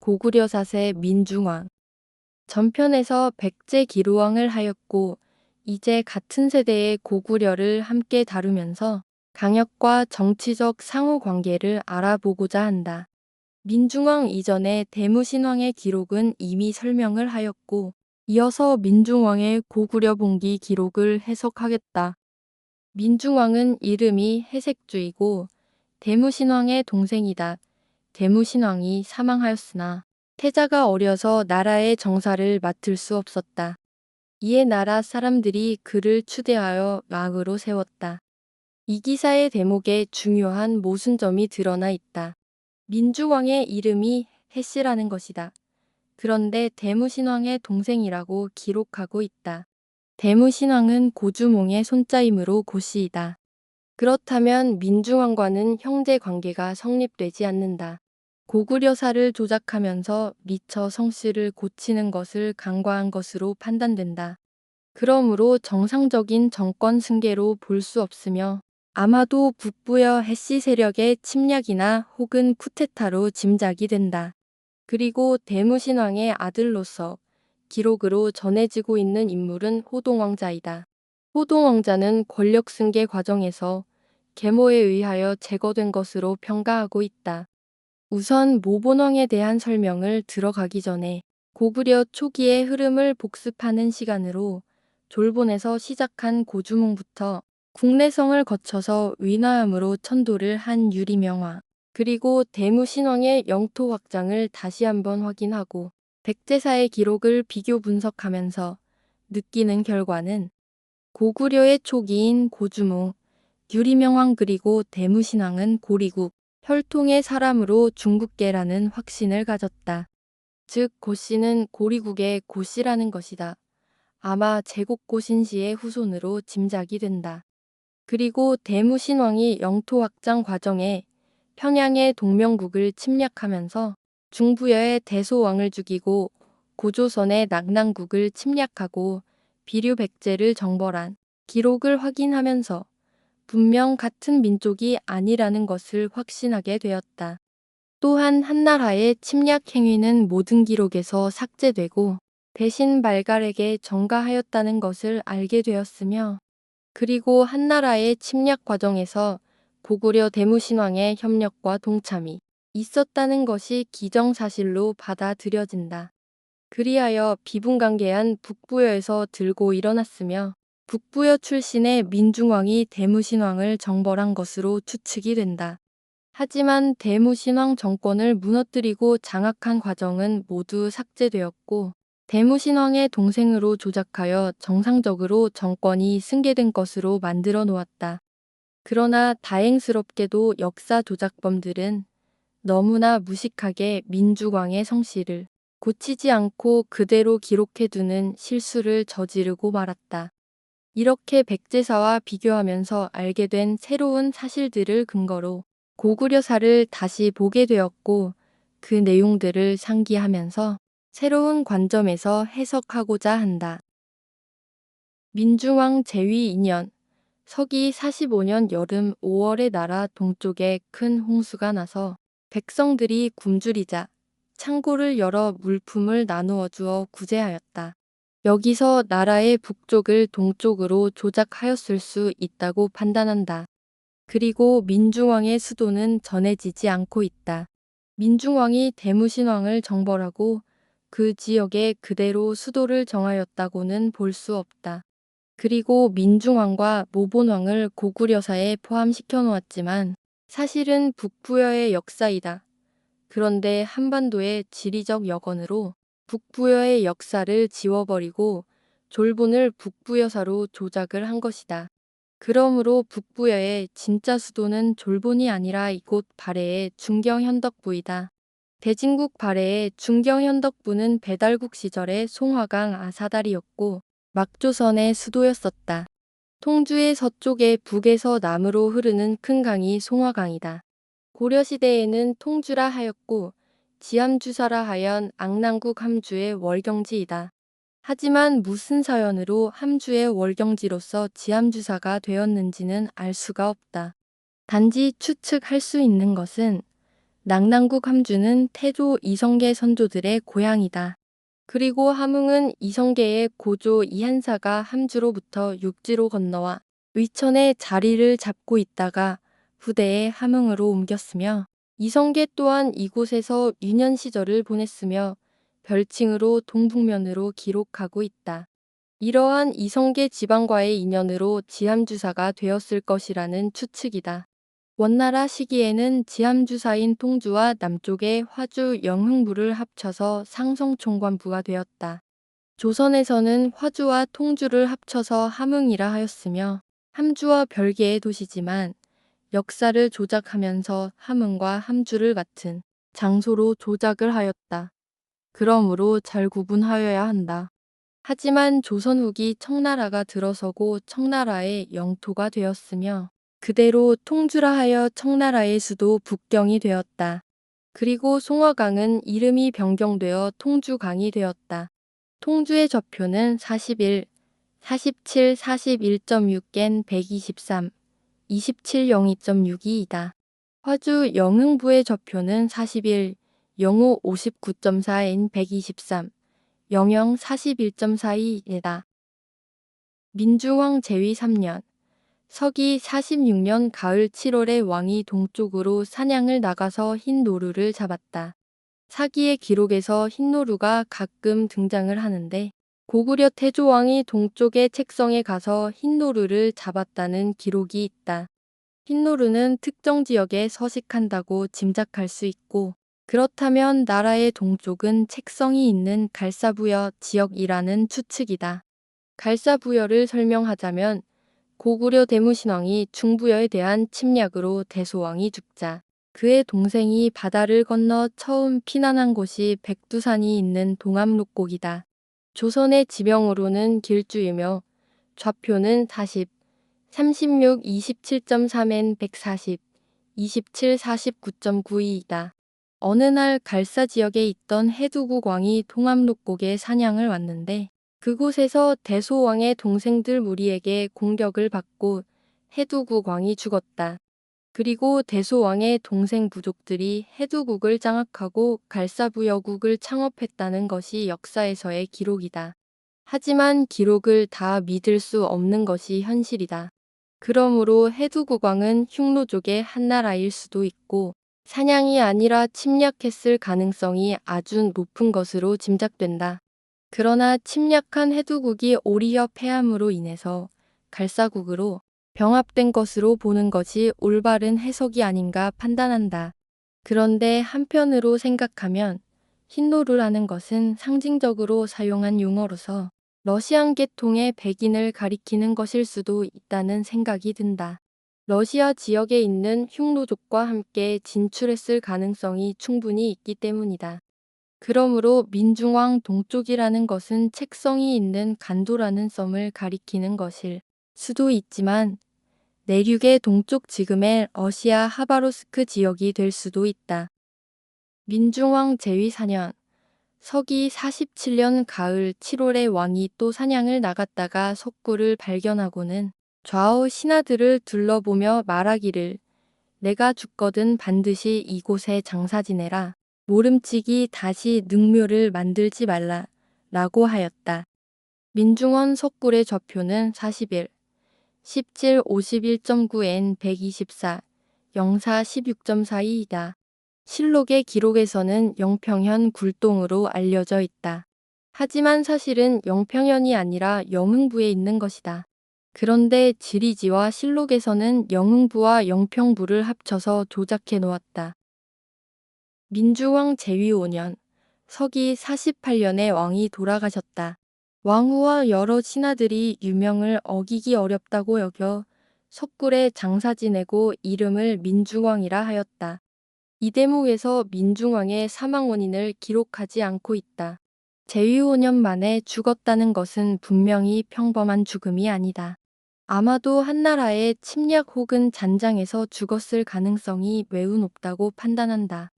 고구려 사세 민중왕. 전편에서 백제 기루왕을 하였고 이제 같은 세대의 고구려를 함께 다루면서 강역과 정치적 상호관계를 알아보고자 한다. 민중왕 이전의 대무신왕의 기록은 이미 설명을 하였고 이어서 민중왕의 고구려 봉기 기록을 해석하겠다. 민중왕은 이름이 해색주이고 대무신왕의 동생이다. 대무신왕이 사망하였으나 태자가 어려서 나라의 정사를 맡을 수 없었다. 이에 나라 사람들이 그를 추대하여 왕으로 세웠다. 이 기사의 대목에 중요한 모순점이 드러나 있다. 민중왕의 이름이 해씨라는 것이다. 그런데 대무신왕의 동생이라고 기록하고 있다. 대무신왕은 고주몽의 손자이므로 고씨이다. 그렇다면 민중왕과는 형제 관계가 성립되지 않는다. 고구려사를 조작하면서 미처 성씨를 고치는 것을 간과한 것으로 판단된다. 그러므로 정상적인 정권 승계로 볼 수 없으며 아마도 북부여 해씨 세력의 침략이나 혹은 쿠데타로 짐작이 된다. 그리고 대무신왕의 아들로서 기록으로 전해지고 있는 인물은 호동왕자이다. 호동왕자는 권력 승계 과정에서 계모에 의하여 제거된 것으로 평가하고 있다. 우선 모본왕에 대한 설명을 들어가기 전에 고구려 초기의 흐름을 복습하는 시간으로 졸본에서 시작한 고주몽부터 국내성을 거쳐서 위나암으로 천도를 한 유리명화, 그리고 대무신왕의 영토 확장을 다시 한번 확인하고 백제사의 기록을 비교 분석하면서 느끼는 결과는 고구려의 초기인 고주몽, 유리명왕 그리고 대무신왕은 고리국, 혈통의 사람으로 중국계라는 확신을 가졌다. 즉 고씨는 고리국의 고씨라는 것이다. 아마 제국고신시의 후손으로 짐작이 된다. 그리고 대무신왕이 영토 확장 과정에 평양의 동명국을 침략하면서 중부여의 대소왕을 죽이고 고조선의 낙랑국을 침략하고 비류백제를 정벌한 기록을 확인하면서 분명 같은 민족이 아니라는 것을 확신하게 되었다. 또한 한나라의 침략 행위는 모든 기록에서 삭제되고 대신 발갈에게 전가하였다는 것을 알게 되었으며 그리고 한나라의 침략 과정에서 고구려 대무신왕의 협력과 동참이 있었다는 것이 기정사실로 받아들여진다. 그리하여 비분간계한 북부여에서 들고 일어났으며 북부여 출신의 민중왕이 대무신왕을 정벌한 것으로 추측이 된다. 하지만 대무신왕 정권을 무너뜨리고 장악한 과정은 모두 삭제되었고 대무신왕의 동생으로 조작하여 정상적으로 정권이 승계된 것으로 만들어 놓았다. 그러나 다행스럽게도 역사 조작범들은 너무나 무식하게 민중왕의 성씨를 고치지 않고 그대로 기록해두는 실수를 저지르고 말았다. 이렇게 백제사와 비교하면서 알게 된 새로운 사실들을 근거로 고구려사를 다시 보게 되었고 그 내용들을 상기하면서 새로운 관점에서 해석하고자 한다. 민중왕 제위 2년 서기 45년 여름 5월에 나라 동쪽에 큰 홍수가 나서 백성들이 굶주리자 창고를 열어 물품을 나누어 주어 구제하였다. 여기서 나라의 북쪽을 동쪽으로 조작하였을 수 있다고 판단한다. 그리고 민중왕의 수도는 전해지지 않고 있다. 민중왕이 대무신왕을 정벌하고 그 지역에 그대로 수도를 정하였다고는 볼 수 없다. 그리고 민중왕과 모본왕을 고구려사에 포함시켜 놓았지만 사실은 북부여의 역사이다. 그런데 한반도의 지리적 여건으로 북부여의 역사를 지워버리고 졸본을 북부여사로 조작을 한 것이다. 그러므로 북부여의 진짜 수도는 졸본이 아니라 이곳 발해의 중경현덕부이다. 대진국 발해의 중경현덕부는 배달국 시절의 송화강 아사다리였고 막조선의 수도였었다. 통주의 서쪽에 북에서 남으로 흐르는 큰 강이 송화강이다. 고려시대에는 통주라 하였고 지함주사라 하연 악랑국 함주의 월경지이다. 하지만 무슨 사연으로 함주의 월경지로서 지함주사가 되었는지는 알 수가 없다. 단지 추측할 수 있는 것은 낙랑국 함주는 태조 이성계 선조들의 고향이다. 그리고 함흥은 이성계의 고조 이한사가 함주로부터 육지로 건너와 의천에 자리를 잡고 있다가 후대에 함흥으로 옮겼으며 이성계 또한 이곳에서 유년 시절을 보냈으며 별칭으로 동북면으로 기록하고 있다. 이러한 이성계 지방과의 인연으로 지함주사가 되었을 것이라는 추측이다. 원나라 시기에는 지함주사인 통주와 남쪽의 화주 영흥부를 합쳐서 상성총관부가 되었다. 조선에서는 화주와 통주를 합쳐서 함흥이라 하였으며 함주와 별개의 도시지만 역사를 조작하면서 함흥과 함주를 같은 장소로 조작을 하였다. 그러므로 잘 구분하여야 한다. 하지만 조선 후기 청나라가 들어서고 청나라의 영토가 되었으며 그대로 통주라 하여 청나라의 수도 북경이 되었다. 그리고 송화강은 이름이 변경되어 통주강이 되었다. 통주의 저표는 41, 47, 41.6겐 123, 27 02.62이다. 화주 영흥부의 저표는 41, 영호 59.4엔 123, 영영 41.42이다. 민중왕 제위 3년 서기 46년 가을 7월에 왕이 동쪽으로 사냥을 나가서 흰 노루를 잡았다. 사기의 기록에서 흰 노루가 가끔 등장을 하는데 고구려 태조왕이 동쪽의 책성에 가서 흰 노루를 잡았다는 기록이 있다. 흰 노루는 특정 지역에 서식한다고 짐작할 수 있고 그렇다면 나라의 동쪽은 책성이 있는 갈사부여 지역이라는 추측이다. 갈사부여를 설명하자면 고구려 대무신왕이 중부여에 대한 침략으로 대소왕이 죽자 그의 동생이 바다를 건너 처음 피난한 곳이 백두산이 있는 동암록곡이다. 조선의 지명으로는 길주이며 좌표는 40, 36, 27.3엔 140, 27, 49.92이다. 어느 날 갈사 지역에 있던 해두국 왕이 동암록곡에 사냥을 왔는데 그곳에서 대소왕의 동생들 무리에게 공격을 받고 해두국 왕이 죽었다. 그리고 대소왕의 동생 부족들이 해두국을 장악하고 갈사부여국을 창업했다는 것이 역사에서의 기록이다. 하지만 기록을 다 믿을 수 없는 것이 현실이다. 그러므로 해두국 왕은 흉노족의 한나라일 수도 있고 사냥이 아니라 침략했을 가능성이 아주 높은 것으로 짐작된다. 그러나 침략한 해두국이 오리혀 패함으로 인해서 갈사국으로 병합된 것으로 보는 것이 올바른 해석이 아닌가 판단한다. 그런데 한편으로 생각하면 흰노루라는 것은 상징적으로 사용한 용어로서 러시안 계통의 백인을 가리키는 것일 수도 있다는 생각이 든다. 러시아 지역에 있는 흉노족과 함께 진출했을 가능성이 충분히 있기 때문이다. 그러므로 민중왕 동쪽이라는 것은 책성이 있는 간도라는 섬을 가리키는 것일 수도 있지만 내륙의 동쪽 지금의 러시아 하바로스크 지역이 될 수도 있다. 민중왕 제위 4년 서기 47년 가을 7월에 왕이 또 사냥을 나갔다가 석굴을 발견하고는 좌우 신하들을 둘러보며 말하기를 내가 죽거든 반드시 이곳에 장사 지내라. 모름지기 다시 능묘를 만들지 말라. 라고 하였다. 민중원 석굴의 좌표는 41, 17, 51.9엔 124, 영사 16.42이다. 실록의 기록에서는 영평현 굴동으로 알려져 있다. 하지만 사실은 영평현이 아니라 영흥부에 있는 것이다. 그런데 지리지와 실록에서는 영흥부와 영평부를 합쳐서 조작해 놓았다. 민주왕 제위 5년, 서기 48년에 왕이 돌아가셨다. 왕후와 여러 신하들이 유명을 어기기 어렵다고 여겨 석굴에 장사 지내고 이름을 민중왕이라 하였다. 이 대목에서 민중왕의 사망 원인을 기록하지 않고 있다. 제위 5년 만에 죽었다는 것은 분명히 평범한 죽음이 아니다. 아마도 한나라의 침략 혹은 잔장에서 죽었을 가능성이 매우 높다고 판단한다.